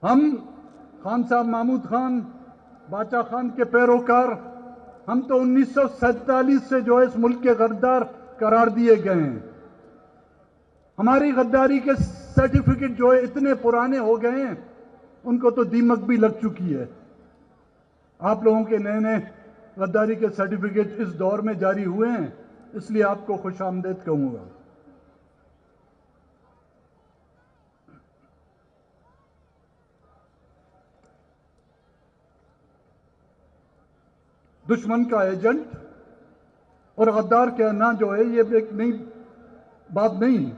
ہم خان صاحب محمود خان باچا خان کے پیروکار ہم تو 1947 سے جو ہے اس ملک کے غدار قرار دیے گئے ہیں. ہماری غداری کے سرٹیفکیٹ جو ہے اتنے پرانے ہو گئے ہیں ان کو تو دیمک بھی لگ چکی ہے. آپ لوگوں کے نئے نئے غداری کے سرٹیفکیٹ اس دور میں جاری ہوئے ہیں، اس لیے آپ کو خوش آمدید کہوں گا. دشمن کا ایجنٹ اور غدار کہنا جو ہے یہ ایک نئی بات نہیں.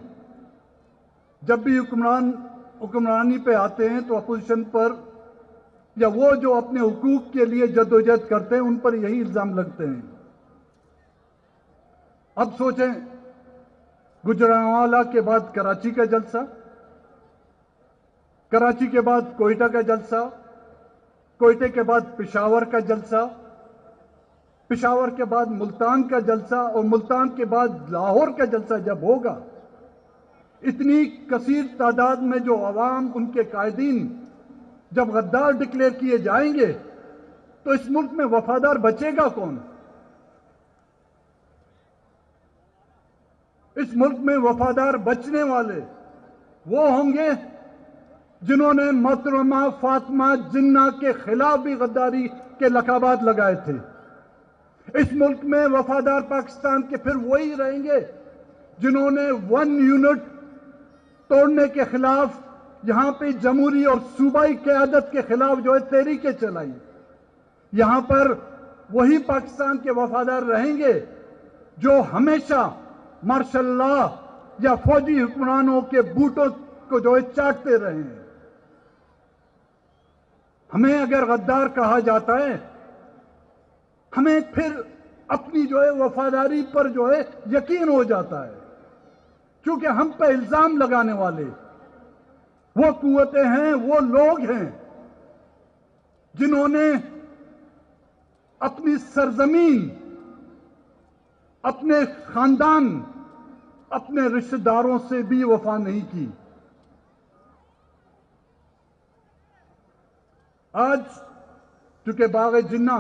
جب بھی حکمرانی پہ آتے ہیں تو اپوزیشن پر یا وہ جو اپنے حقوق کے لیے جدوجہد کرتے ہیں ان پر یہی الزام لگتے ہیں. اب سوچیں، گجرانوالہ کے بعد کراچی کا جلسہ، کراچی کے بعد کوئٹہ کا جلسہ، کوئٹہ کے بعد پشاور کا جلسہ، پشاور کے بعد ملتان کا جلسہ اور ملتان کے بعد لاہور کا جلسہ جب ہوگا، اتنی کثیر تعداد میں جو عوام ان کے قائدین جب غدار ڈکلیئر کیے جائیں گے تو اس ملک میں وفادار بچے گا کون؟ اس ملک میں وفادار بچنے والے وہ ہوں گے جنہوں نے محترمہ فاطمہ جناح کے خلاف بھی غداری کے لقبات لگائے تھے. اس ملک میں وفادار پاکستان کے پھر وہی رہیں گے جنہوں نے 1 یونٹ توڑنے کے خلاف یہاں پہ جمہوری اور صوبائی قیادت کے خلاف جو ہے تحریکیں چلائی. یہاں پر وہی پاکستان کے وفادار رہیں گے جو ہمیشہ مارشل لا یا فوجی حکمرانوں کے بوٹوں کو جو ہے چاٹتے رہے ہیں. ہمیں اگر غدار کہا جاتا ہے ہمیں پھر اپنی جو ہے وفاداری پر جو ہے یقین ہو جاتا ہے، کیونکہ ہم پہ الزام لگانے والے وہ قوتیں ہیں، وہ لوگ ہیں جنہوں نے اپنی سرزمین، اپنے خاندان، اپنے رشتہ داروں سے بھی وفا نہیں کی. آج چونکہ باغ جنہ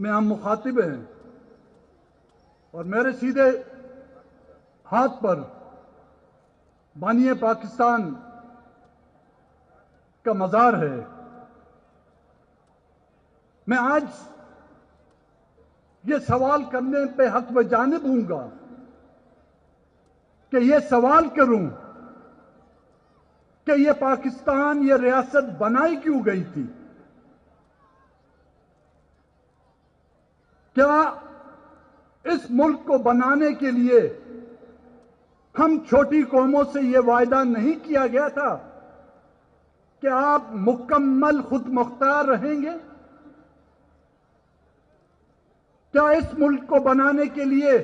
میں ہم مخاطب ہیں اور میرے سیدھے ہاتھ پر بانی پاکستان کا مزار ہے، میں آج یہ سوال کرنے پہ حق و جانب ہوں گا کہ یہ سوال کروں کہ یہ پاکستان، یہ ریاست بنائی کیوں گئی تھی؟ کیا اس ملک کو بنانے کے لیے ہم چھوٹی قوموں سے یہ وعدہ نہیں کیا گیا تھا کہ آپ مکمل خود مختار رہیں گے؟ کیا اس ملک کو بنانے کے لیے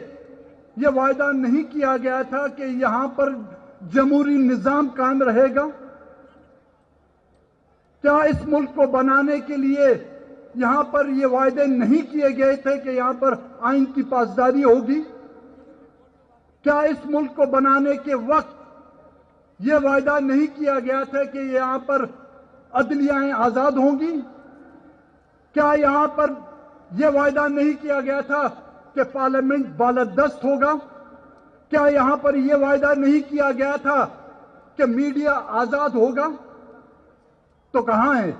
یہ وعدہ نہیں کیا گیا تھا کہ یہاں پر جمہوری نظام قائم رہے گا؟ کیا اس ملک کو بنانے کے لیے یہاں پر یہ وعدے نہیں کیے گئے تھے کہ یہاں پر آئین کی پاسداری ہوگی؟ کیا اس ملک کو بنانے کے وقت یہ وعدہ نہیں کیا گیا تھا کہ یہاں پر عدلیاں آزاد ہوں گی؟ کیا یہاں پر یہ وعدہ نہیں کیا گیا تھا کہ پارلیمنٹ بالادست ہوگا؟ کیا یہاں پر یہ وعدہ نہیں کیا گیا تھا کہ میڈیا آزاد ہوگا؟ تو کہاں ہے؟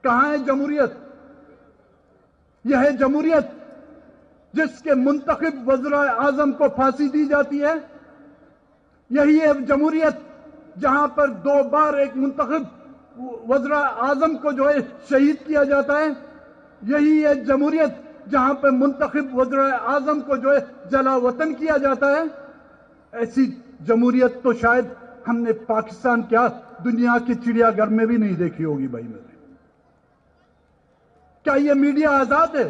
کہاں ہے جمہوریت؟ یہ ہے جمہوریت جس کے منتخب وزراء اعظم کو پھانسی دی جاتی ہے؟ یہی ہے جمہوریت جہاں پر 2 بار ایک منتخب وزراء اعظم کو جو ہے شہید کیا جاتا ہے؟ یہی ہے جمہوریت جہاں پہ منتخب وزراء اعظم کو جو ہے جلا وطن کیا جاتا ہے؟ ایسی جمہوریت تو شاید ہم نے پاکستان کیا دنیا کے چڑیا گھر میں بھی نہیں دیکھی ہوگی بھائی میرے. کیا یہ میڈیا آزاد ہے؟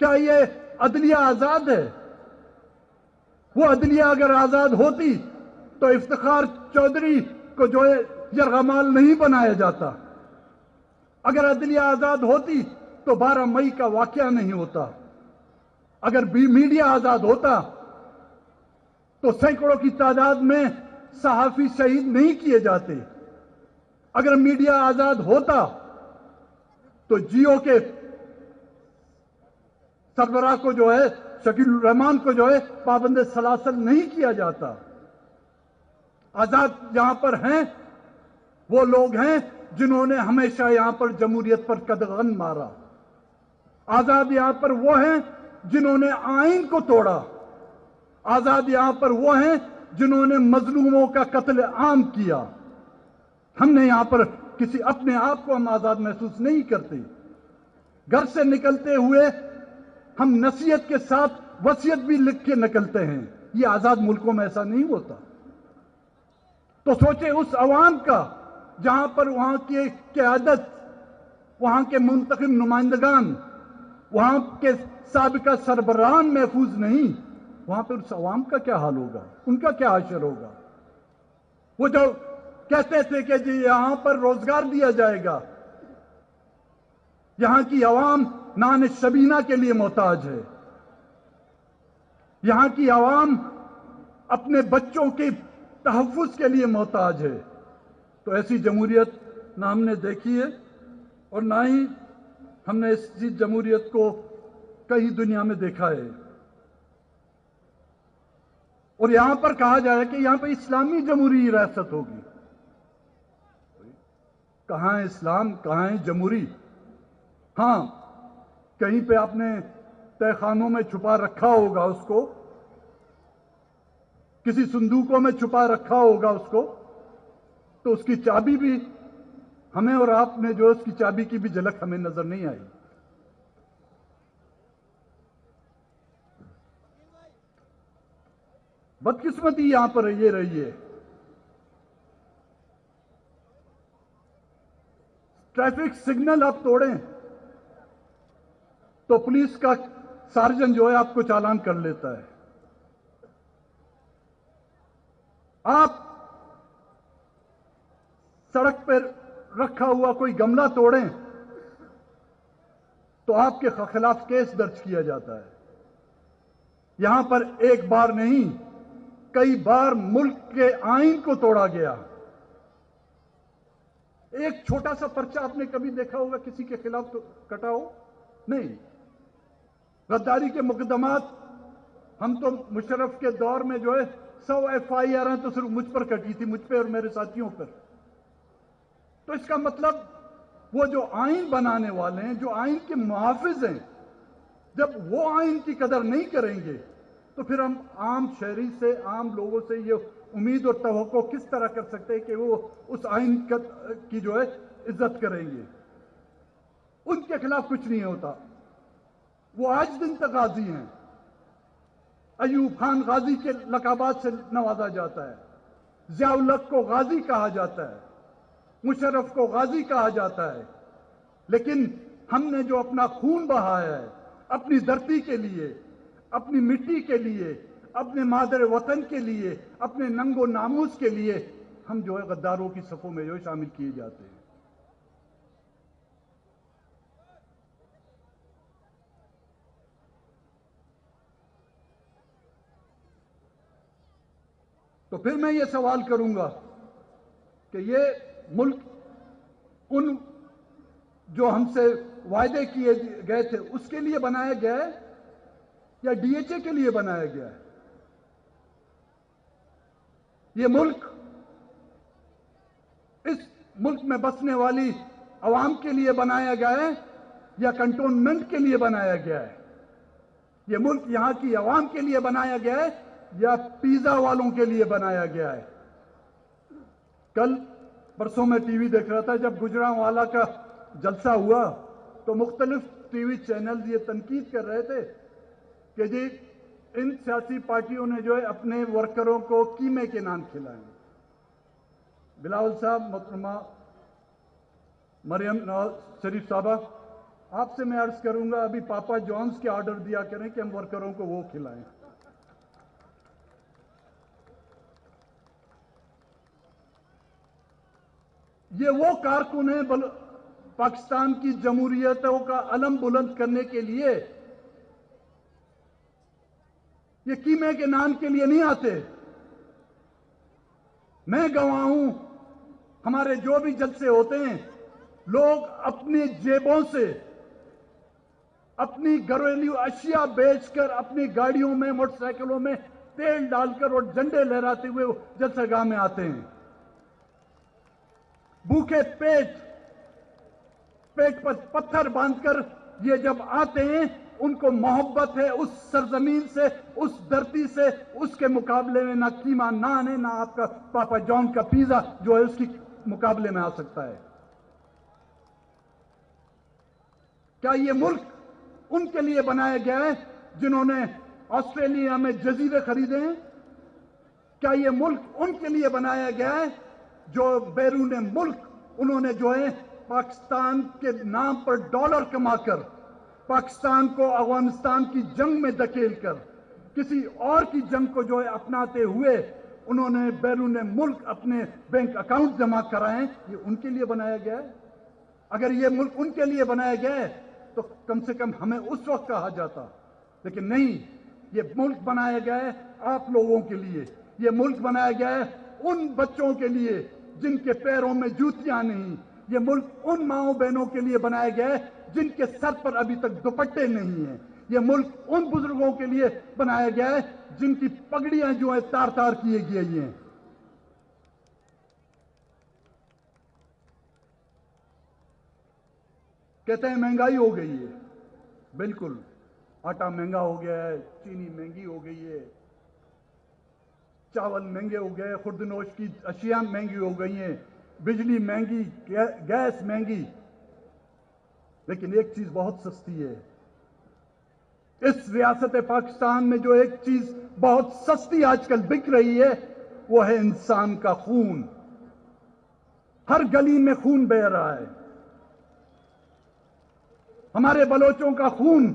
کیا یہ عدلیہ آزاد ہے؟ وہ عدلیہ اگر آزاد ہوتی تو افتخار چودھری کو جو ہے یرغمال نہیں بنایا جاتا. اگر عدلیہ آزاد ہوتی تو 12 مئی کا واقعہ نہیں ہوتا. اگر میڈیا آزاد ہوتا تو سینکڑوں کی تعداد میں صحافی شہید نہیں کیے جاتے. اگر میڈیا آزاد ہوتا تو جیو کے سربراہ کو جو ہے شکیل الرحمان کو جو ہے پابند سلاسل نہیں کیا جاتا. آزاد یہاں پر ہیں وہ لوگ ہیں جنہوں نے ہمیشہ یہاں پر جمہوریت پر قدغن مارا. آزاد یہاں پر وہ ہیں جنہوں نے آئین کو توڑا. آزاد یہاں پر وہ ہیں جنہوں نے مظلوموں کا قتل عام کیا. ہم نے یہاں پر کسی اپنے آپ کو ہم آزاد محسوس نہیں کرتے. گھر سے نکلتے ہوئے ہم نصیحت کے ساتھ وصیت بھی لکھ کے نکلتے ہیں. یہ آزاد ملکوں میں ایسا نہیں ہوتا. تو سوچیں اس عوام کا جہاں پر وہاں کی قیادت، وہاں کے منتخب نمائندگان، وہاں کے سابقہ سربراہان محفوظ نہیں، وہاں پر اس عوام کا کیا حال ہوگا، ان کا کیا حشر ہوگا. وہ جو کہتے تھے کہ جی یہاں پر روزگار دیا جائے گا، یہاں کی عوام نان شبینہ کے لیے محتاج ہے، یہاں کی عوام اپنے بچوں کے تحفظ کے لیے محتاج ہے. تو ایسی جمہوریت نہ ہم نے دیکھی ہے اور نہ ہی ہم نے ایسی جمہوریت کو کہیں دنیا میں دیکھا ہے. اور یہاں پر کہا جائے کہ یہاں پہ اسلامی جمہوری ریاست ہوگی. کہاں ہے اسلام، کہاں ہے جمہوری؟ ہاں کہیں پہ آپ نے تہہ خانوں میں چھپا رکھا ہوگا اس کو، کسی صندوقوں میں چھپا رکھا ہوگا اس کو، تو اس کی چابی بھی ہمیں اور آپ نے جو اس کی چابی کی بھی جھلک ہمیں نظر نہیں آئی. بدقسمتی یہاں پر یہ رہی ہے. ٹریفک سگنل آپ توڑیں تو پولیس کا سارجن جو ہے آپ کو چالان کر لیتا ہے. آپ سڑک پر رکھا ہوا کوئی گملہ توڑیں تو آپ کے خلاف کیس درج کیا جاتا ہے. یہاں پر ایک بار نہیں کئی بار ملک کے آئین کو توڑا گیا. ایک چھوٹا سا پرچہ آپ نے کبھی دیکھا ہوگا کسی کے خلاف تو کٹا ہو؟ نہیں. غداری کے مقدمات ہم تو مشرف کے دور میں جو ہے 100 FIR ہیں تو صرف مجھ پر کٹی تھی، مجھ پہ اور میرے ساتھیوں پر. تو اس کا مطلب وہ جو آئین بنانے والے ہیں، جو آئین کے محافظ ہیں، جب وہ آئین کی قدر نہیں کریں گے تو پھر ہم عام شہری سے، عام لوگوں سے یہ امید اور توقع کس طرح کر سکتے ہیں کہ وہ اس آئین کی جو ہے عزت کریں گے. ان کے خلاف کچھ نہیں ہوتا. وہ آج دن تک غازی ہیں. ایوب خان غازی کے لقبات سے نوازا جاتا ہے، ضیاء الحق کو غازی کہا جاتا ہے، مشرف کو غازی کہا جاتا ہے. لیکن ہم نے جو اپنا خون بہایا ہے اپنی دھرتی کے لیے، اپنی مٹی کے لیے، اپنے مادر وطن کے لیے، اپنے ننگ و ناموس کے لیے، ہم جو ہے غداروں کی صفوں میں جو شامل کیے جاتے ہیں. تو پھر میں یہ سوال کروں گا کہ یہ ملک ان جو ہم سے وعدے کیے گئے تھے اس کے لیے بنایا گیا ہے یا DHA کے لیے بنایا گیا ہے؟ یہ ملک اس ملک میں بسنے والی عوام کے لیے بنایا گیا ہے یا کنٹونمنٹ کے لیے بنایا گیا ہے؟ یہ ملک یہاں کی عوام کے لیے بنایا گیا ہے یا پیزا والوں کے لیے بنایا گیا ہے؟ کل پرسوں میں ٹی وی دیکھ رہا تھا، جب گجرانوالہ کا جلسہ ہوا تو مختلف ٹی وی چینل یہ تنقید کر رہے تھے کہ جی ان سیاسی پارٹیوں نے جو ہے اپنے ورکروں کو قیمے کے نان کھلائے. بلاول صاحب، محترمہ مریم نواز شریف صاحبہ، آپ سے میں عرض کروں گا ابھی پاپا جونز کے آرڈر دیا کریں کہ ہم ورکروں کو وہ کھلائیں. یہ وہ کارکن ہیں پاکستان کی جمہوریتوں کا علم بلند کرنے کے لیے، یہ قیمے کے نان کے لیے نہیں آتے. میں گواہ ہوں، ہمارے جو بھی جلسے ہوتے ہیں لوگ اپنی جیبوں سے اپنی گھریلو اشیاء بیچ کر اپنی گاڑیوں میں موٹر سائیکلوں میں تیل ڈال کر اور جھنڈے لہراتے ہوئے جلسہ گاہ میں آتے ہیں. بھوکے پیٹ پر پتھر باندھ کر یہ جب آتے ہیں ان کو محبت ہے اس سرزمین سے، اس دھرتی سے. اس کے مقابلے میں نہ کیما نان ہے، نہ آپ کا پاپا جان کا پیزا جو ہے اس کی مقابلے میں آ سکتا ہے. کیا یہ ملک ان کے لیے بنایا گیا ہے جنہوں نے آسٹریلیا میں جزیرے خریدے ہیں؟ کیا یہ ملک ان کے لیے بنایا گیا ہے جو بیرون ملک انہوں نے جو ہے پاکستان کے نام پر ڈالر کما کر پاکستان کو افغانستان کی جنگ میں دھکیل کر کسی اور کی جنگ کو جو ہے اپناتے ہوئے انہوں نے بیرون ملک اپنے بینک اکاؤنٹ جمع کرائے ہیں؟ یہ ان کے لیے بنایا گیا ہے. اگر یہ ملک ان کے لیے بنایا گیا ہے تو کم سے کم ہمیں اس وقت کہا جاتا، لیکن نہیں. یہ ملک بنایا گیا ہے آپ لوگوں کے لیے. یہ ملک بنایا گیا ہے ان بچوں کے لیے جن کے پیروں میں جوتیاں نہیں. یہ ملک ان ماؤں بہنوں کے لیے بنایا گیا ہے جن کے سر پر ابھی تک دوپٹے نہیں ہیں. یہ ملک ان بزرگوں کے لیے بنایا گیا ہے جن کی پگڑیاں جو ہیں تار تار کیے گئی ہیں. کہتے ہیں مہنگائی ہو گئی ہے. بالکل، آٹا مہنگا ہو گیا ہے، چینی مہنگی ہو گئی ہے، چاول مہنگے ہو گئے، خوردنوش کی اشیاء مہنگی ہو گئی ہیں، بجلی مہنگی، گیس مہنگی. لیکن ایک چیز بہت سستی ہے. اس ریاست پاکستان میں جو ایک چیز بہت سستی آج کل بک رہی ہے وہ ہے انسان کا خون. ہر گلی میں خون بہہ رہا ہے. ہمارے بلوچوں کا خون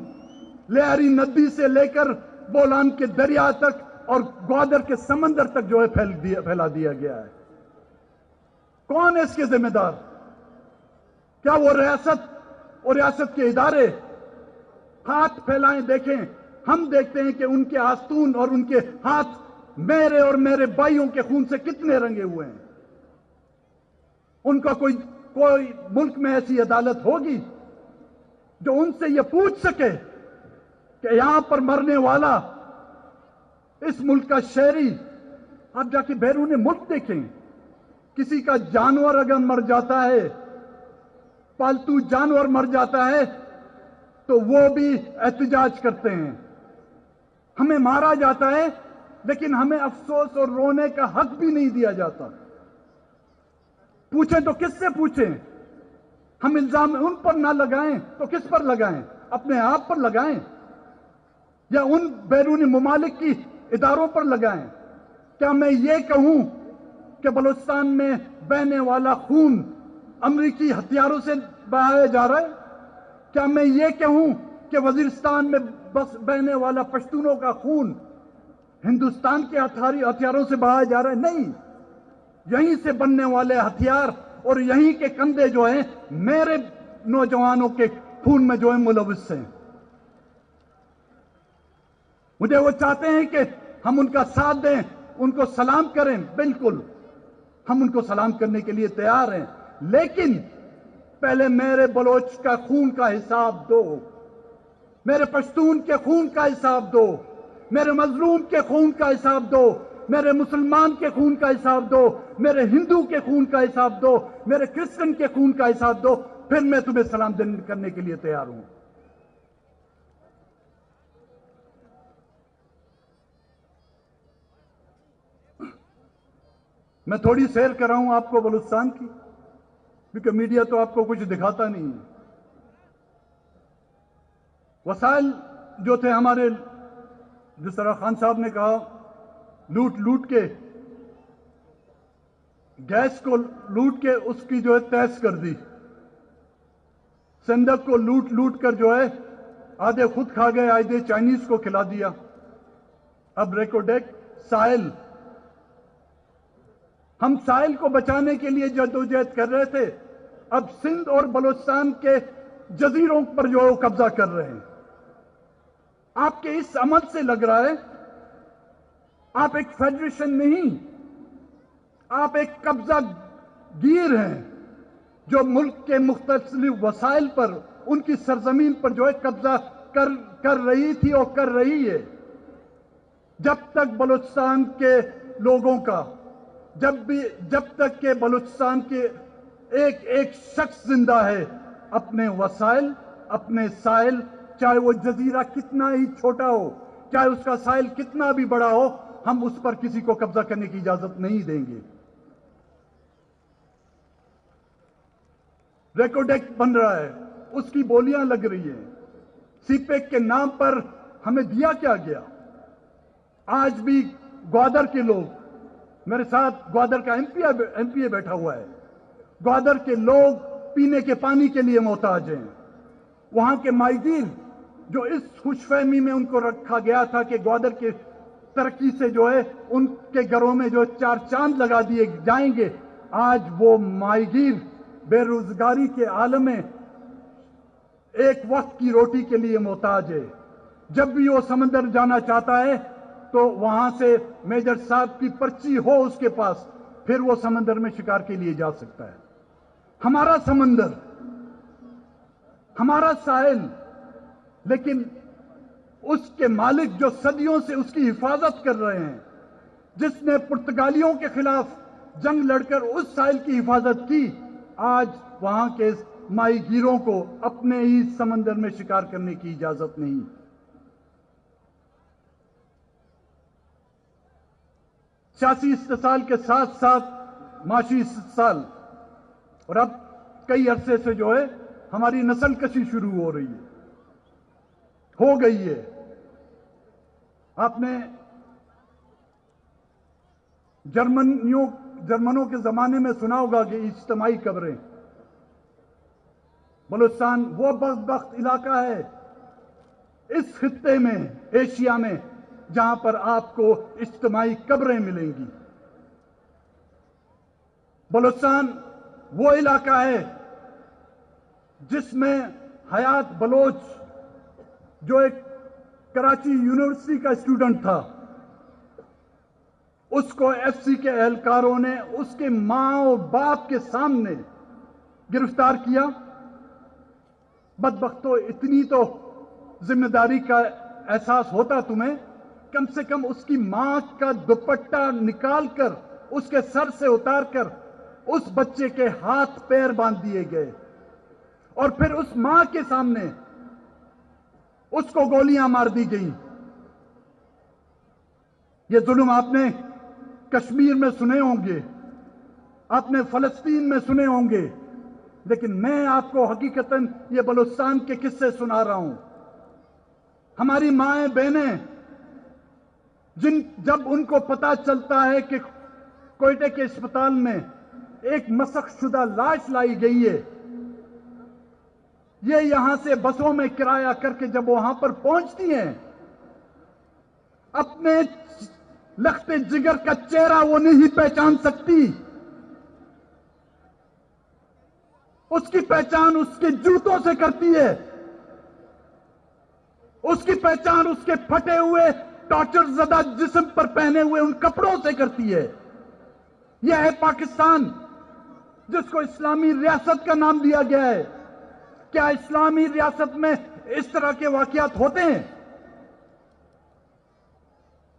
لیاری ندی سے لے کر بولان کے دریا تک اور گوادر کے سمندر تک جو ہے پھیلا دیا گیا ہے. کون ہے اس کے ذمہ دار؟ کیا وہ ریاست اور ریاست کے ادارے؟ ہاتھ پھیلائیں دیکھیں. ہم دیکھتے ہیں کہ ان کے آستون اور ان کے ہاتھ میرے اور میرے بھائیوں کے خون سے کتنے رنگے ہوئے ہیں. ان کا کوئی ملک میں ایسی عدالت ہوگی جو ان سے یہ پوچھ سکے کہ یہاں پر مرنے والا اس ملک کا شہری؟ آپ جا کے بیرون ملک دیکھیں، کسی کا جانور اگر مر جاتا ہے، پالتو جانور مر جاتا ہے تو وہ بھی احتجاج کرتے ہیں. ہمیں مارا جاتا ہے لیکن ہمیں افسوس اور رونے کا حق بھی نہیں دیا جاتا. پوچھیں تو کس سے پوچھیں؟ ہم الزام ان پر نہ لگائیں تو کس پر لگائیں؟ اپنے آپ پر لگائیں یا ان بیرونی ممالک کی اداروں پر لگائیں. کیا میں یہ کہوں کہ بلوچستان میں بہنے والا خون امریکی ہتھیاروں سے بہایا جا رہا ہے؟ کیا میں یہ کہوں کہ وزیرستان میں بس بہنے والا پشتونوں کا خون ہندوستان کے ہتھیاروں سے بہایا جا رہا ہے؟ نہیں. یہیں سے بننے والے ہتھیار اور یہیں کے کندھے جو ہیں میرے نوجوانوں کے خون میں جو ہے ملوث ہیں. مجھے وہ چاہتے ہیں کہ ہم ان کا ساتھ دیں، ان کو سلام کریں. بالکل ہم ان کو سلام کرنے کے لیے تیار ہیں، لیکن پہلے میرے بلوچ کا خون کا حساب دو، میرے پشتون کے خون کا حساب دو، میرے مظلوم کے خون کا حساب دو، میرے مسلمان کے خون کا حساب دو، میرے ہندو کے خون کا حساب دو، میرے کرسچن کے خون کا حساب دو، پھر میں تمہیں سلام کرنے کے لیے تیار ہوں. میں تھوڑی سیر کر رہا ہوں آپ کو بلوچستان کی، کیونکہ میڈیا تو آپ کو کچھ دکھاتا نہیں ہے. وسائل جو تھے ہمارے، جس طرح خان صاحب نے کہا، لوٹ کے گیس کو لوٹ کے اس کی جو ہے تیس کر دی. سندک کو لوٹ کر جو ہے آدھے خود کھا گئے، آدھے چائنیز کو کھلا دیا. اب ریکوڈیک ساحل، ہم ساحل کو بچانے کے لیے جدوجہد کر رہے تھے، اب سندھ اور بلوچستان کے جزیروں پر جو ہے قبضہ کر رہے ہیں. آپ کے اس عمل سے لگ رہا ہے آپ ایک فیڈریشن نہیں، آپ ایک قبضہ گیر ہیں جو ملک کے مختلف وسائل پر ان کی سرزمین پر جو ہے قبضہ کر رہی تھی اور کر رہی ہے. جب تک بلوچستان کے لوگوں کا جب تک کہ بلوچستان کے ایک شخص زندہ ہے، اپنے وسائل، اپنے ساحل، چاہے وہ جزیرہ کتنا ہی چھوٹا ہو، چاہے اس کا ساحل کتنا بھی بڑا ہو، ہم اس پر کسی کو قبضہ کرنے کی اجازت نہیں دیں گے. ریکارڈ ایکٹ بن رہا ہے، اس کی بولیاں لگ رہی ہیں. سی پیک کے نام پر ہمیں دیا کیا گیا؟ آج بھی گوادر کے لوگ، میرے ساتھ گوادر کا ایم پی اے بیٹھا ہوا ہے، گوادر کے لوگ پینے کے پانی کے لیے محتاج ہیں. وہاں کے ماہی گیر جو اس خوش فہمی میں ان کو رکھا گیا تھا کہ گوادر کے ترقی سے جو ہے ان کے گھروں میں جو 4 چاند لگا دیے جائیں گے، آج وہ ماہی گیر بے روزگاری کے عالم میں ایک وقت کی روٹی کے لیے محتاج ہے. جب بھی وہ سمندر جانا چاہتا ہے تو وہاں سے میجر صاحب کی پرچی ہو اس کے پاس، پھر وہ سمندر میں شکار کے لیے جا سکتا ہے. ہمارا سمندر، ہمارا ساحل، لیکن اس کے مالک جو صدیوں سے اس کی حفاظت کر رہے ہیں، جس نے پرتگالیوں کے خلاف جنگ لڑ کر اس ساحل کی حفاظت کی، آج وہاں کے ماہی گیروں کو اپنے ہی سمندر میں شکار کرنے کی اجازت نہیں. سیاسی استحصال کے ساتھ ساتھ معاشی استحصال، اور اب کئی عرصے سے جو ہے ہماری نسل کشی شروع ہو رہی ہے، ہو گئی ہے. آپ نے جرمنوں کے زمانے میں سنا ہوگا کہ اجتماعی قبریں. بلوچستان وہ بدبخت علاقہ ہے اس خطے میں، ایشیا میں، جہاں پر آپ کو اجتماعی قبریں ملیں گی. بلوچستان وہ علاقہ ہے جس میں حیات بلوچ، جو ایک کراچی یونیورسٹی کا اسٹوڈنٹ تھا، اس کو ایف سی کے اہلکاروں نے اس کے ماں اور باپ کے سامنے گرفتار کیا. بدبختو، اتنی تو ذمہ داری کا احساس ہوتا تمہیں، کم سے کم اس کی ماں کا دوپٹہ نکال کر اس کے سر سے اتار کر اس بچے کے ہاتھ پیر باندھ دیے گئے، اور پھر اس ماں کے سامنے اس کو گولیاں مار دی گئیں. یہ ظلم آپ نے کشمیر میں سنے ہوں گے، آپ نے فلسطین میں سنے ہوں گے، لیکن میں آپ کو حقیقتاً یہ بلوچستان کے قصے سنا رہا ہوں. ہماری مائیں بہنیں جب ان کو پتا چلتا ہے کہ کوئٹہ کے اسپتال میں ایک مسخ شدہ لاش لائی گئی ہے، یہ یہاں سے بسوں میں کرایہ کر کے جب وہاں پر پہنچتی ہیں، اپنے لخت جگر کا چہرہ وہ نہیں پہچان سکتی. اس کی پہچان اس کے جوتوں سے کرتی ہے، اس کی پہچان اس کے پھٹے ہوئے ٹارچر زدہ جسم پر پہنے ہوئے ان کپڑوں سے کرتی ہے. یہ ہے پاکستان جس کو اسلامی ریاست کا نام دیا گیا ہے. کیا اسلامی ریاست میں اس طرح کے واقعات ہوتے ہیں؟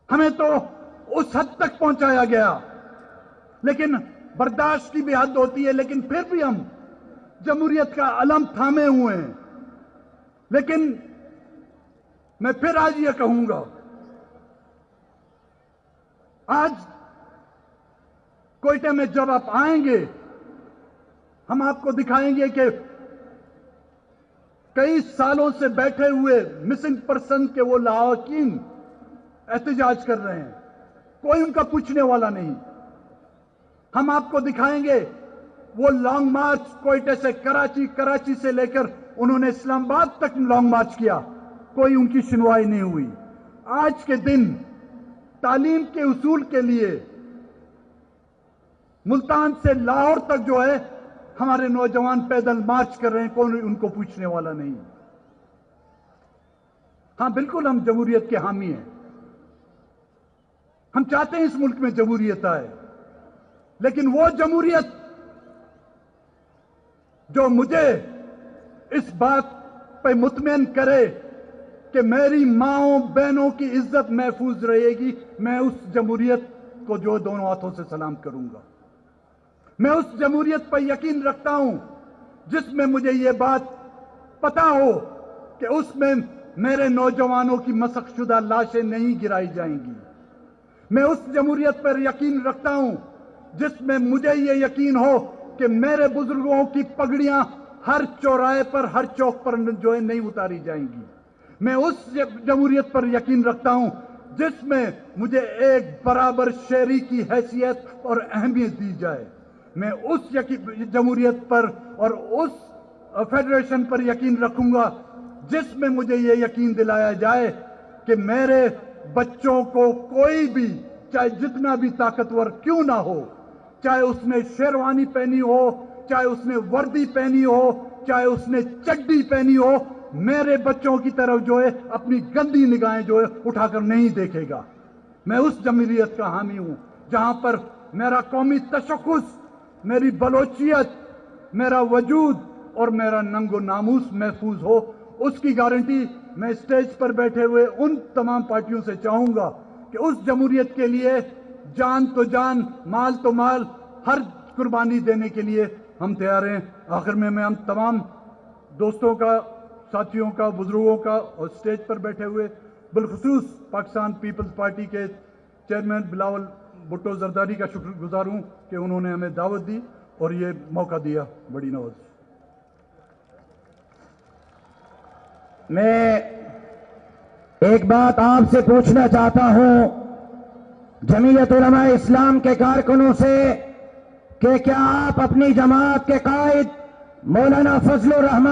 ہمیں تو اس حد تک پہنچایا گیا، لیکن برداشت کی بھی حد ہوتی ہے. لیکن پھر بھی ہم جمہوریت کا علم تھامے ہوئے ہیں. لیکن میں پھر آج یہ کہوں گا، آج کوئٹہ میں جب آپ آئیں گے، ہم آپ کو دکھائیں گے کہ کئی سالوں سے بیٹھے ہوئے مسنگ پرسن کے وہ لاحقین احتجاج کر رہے ہیں، کوئی ان کا پوچھنے والا نہیں. ہم آپ کو دکھائیں گے وہ لانگ مارچ کوئٹہ سے کراچی سے لے کر انہوں نے اسلام آباد تک لانگ مارچ کیا، کوئی ان کی سنوائی نہیں ہوئی. آج کے دن تعلیم کے حصول کے لیے ملتان سے لاہور تک جو ہے ہمارے نوجوان پیدل مارچ کر رہے ہیں، کوئی ان کو پوچھنے والا نہیں. ہاں بالکل ہم جمہوریت کے حامی ہیں، ہم چاہتے ہیں اس ملک میں جمہوریت آئے، لیکن وہ جمہوریت جو مجھے اس بات پہ مطمئن کرے کہ میری ماؤں بہنوں کی عزت محفوظ رہے گی، میں اس جمہوریت کو جو دونوں ہاتھوں سے سلام کروں گا۔ میں اس جمہوریت پر یقین رکھتا ہوں جس میں مجھے یہ بات پتا ہو کہ اس میں میرے نوجوانوں کی مسخ شدہ لاشیں نہیں گرائی جائیں گی۔ میں اس جمہوریت پر یقین رکھتا ہوں جس میں مجھے یہ یقین ہو کہ میرے بزرگوں کی پگڑیاں ہر چوراہے پر، ہر چوک پر جو ہے نہیں اتاری جائیں گی۔ میں اس جمہوریت پر یقین رکھتا ہوں جس میں مجھے ایک برابر شہری کی حیثیت اور اہمیت دی جائے۔ میں اس جمہوریت پر اور اس فیڈریشن پر یقین رکھوں گا جس میں مجھے یہ یقین دلایا جائے کہ میرے بچوں کو کوئی بھی، چاہے جتنا بھی طاقتور کیوں نہ ہو، چاہے اس نے شیروانی پہنی ہو، چاہے اس نے وردی پہنی ہو، چاہے اس نے چڈی پہنی ہو، میرے بچوں کی طرف جو ہے اپنی گندی نگاہیں جو ہے اٹھا کر نہیں دیکھے گا۔ میں اس جمہوریت کا حامی ہوں جہاں پر میرا قومی تشخص، میری بلوچیت، میرا وجود اور میرا ننگ و ناموس محفوظ ہو۔ اس کی گارنٹی میں اسٹیج پر بیٹھے ہوئے ان تمام پارٹیوں سے چاہوں گا کہ اس جمہوریت کے لیے جان تو جان، مال تو مال، ہر قربانی دینے کے لیے ہم تیار ہیں۔ آخر میں ہم تمام دوستوں کا، ساتھیوں کا، بزرگوں کا اور اسٹیج پر بیٹھے ہوئے بالخصوص پاکستان پیپلز پارٹی کے چیئرمین بلاول بھٹو زرداری کا شکر گزار ہوں کہ انہوں نے ہمیں دعوت دی اور یہ موقع دیا۔ بڑی نواز۔ میں ایک بات آپ سے پوچھنا چاہتا ہوں جمعیت علماء اسلام کے کارکنوں سے کہ کیا آپ اپنی جماعت کے قائد مولانا فضل الرحمان